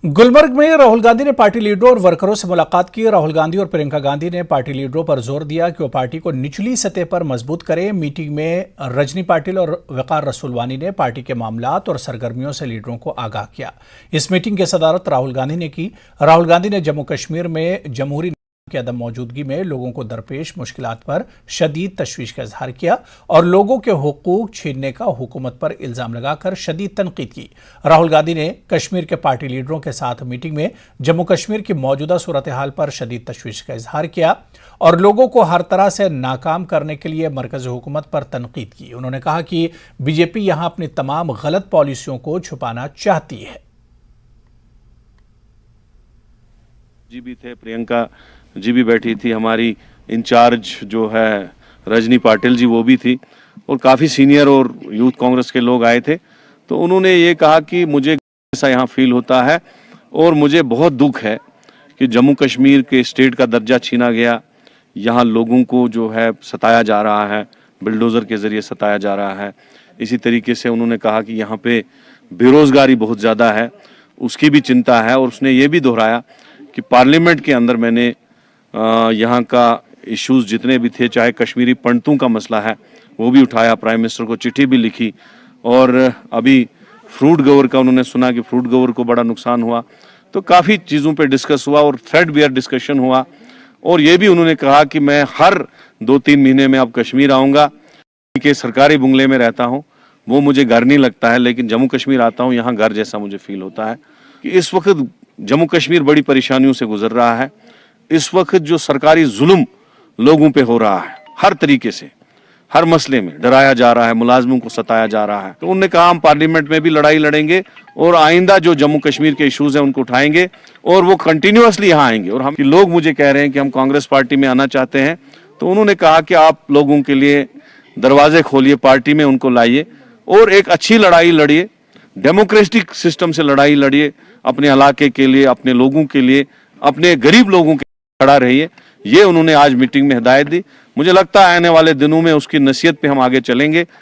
गुलबर्ग में राहुल गांधी ने पार्टी लीडरों और वर्करों से मुलाकात की। राहुल गांधी और प्रियंका गांधी ने पार्टी लीडरों पर जोर दिया कि वो पार्टी को निचली सतह पर मजबूत करें। मीटिंग में रजनी पाटिल और वकार रसूलवानी ने पार्टी के मामलात और सरगर्मियों से लीडरों को आगाह किया। इस मीटिंग की सदारत राहुल गांधी ने की। राहुल गांधी ने जम्मू कश्मीर में जमहूरी की अदम मौजूदगी में लोगों को दरपेश मुश्किलात पर शदीद तशवीश का इजहार किया और लोगों के हुकूक छीनने का हुकूमत पर इल्जाम लगाकर शदीद तनकीद की। राहुल गांधी ने कश्मीर के पार्टी लीडरों के साथ मीटिंग में जम्मू कश्मीर की मौजूदा सूरत हाल पर शदीद तशवीश का इजहार किया और लोगों को हर तरह से नाकाम करने के लिए मरकजी हुकूमत पर तनकीद की। उन्होंने कहा कि बीजेपी यहां अपनी तमाम गलत पॉलिसियों को छुपाना चाहती है। जी भी थे, प्रियंका जी भी बैठी थी, हमारी इंचार्ज जो है रजनी पाटिल जी वो भी थी और काफ़ी सीनियर और यूथ कांग्रेस के लोग आए थे। तो उन्होंने ये कहा कि मुझे ऐसा यहाँ फील होता है और मुझे बहुत दुख है कि जम्मू कश्मीर के स्टेट का दर्जा छीना गया, यहाँ लोगों को जो है सताया जा रहा है, बिल्डोज़र के ज़रिए सताया जा रहा है। इसी तरीके से उन्होंने कहा कि यहाँ पे बेरोज़गारी बहुत ज़्यादा है, उसकी भी चिंता है। और उसने ये भी दोहराया कि पार्लियामेंट के अंदर मैंने यहाँ का इश्यूज जितने भी थे, चाहे कश्मीरी पंडितों का मसला है वो भी उठाया, प्राइम मिनिस्टर को चिट्ठी भी लिखी। और अभी फ्रूट गवर का उन्होंने सुना कि फ्रूट गवर को बड़ा नुकसान हुआ, तो काफ़ी चीज़ों पे डिस्कस हुआ और थ्रेड बेयर डिस्कशन हुआ। और ये भी उन्होंने कहा कि मैं हर 2-3 महीने में अब कश्मीर आऊँगा, कि सरकारी बंगले में रहता हूँ वो मुझे घर नहीं लगता है, लेकिन जम्मू कश्मीर आता हूँ यहाँ घर जैसा मुझे फील होता है। कि इस वक्त जम्मू कश्मीर बड़ी परेशानियों से गुजर रहा है। इस वक्त जो सरकारी जुल्म लोगों पे हो रहा है, हर तरीके से हर मसले में डराया जा रहा है, मुलाजमों को सताया जा रहा है। तो उन्होंने कहा हम पार्लियामेंट में भी लड़ाई लड़ेंगे और आइंदा जो जम्मू कश्मीर के इश्यूज हैं उनको उठाएंगे और वो कंटिन्यूअसली यहाँ आएंगे। और हम लोग मुझे कह रहे हैं कि हम कांग्रेस पार्टी में आना चाहते हैं, तो उन्होंने कहा कि आप लोगों के लिए दरवाजे खोलिए, पार्टी में उनको लाइए और एक अच्छी लड़ाई लड़िए, डेमोक्रेटिक सिस्टम से लड़ाई लड़िए, अपने इलाके के लिए, अपने लोगों के लिए, अपने गरीब लोगों के खड़ा रहिए। ये उन्होंने आज मीटिंग में हिदायत दी। मुझे लगता है आने वाले दिनों में उसकी नसीहत पे हम आगे चलेंगे।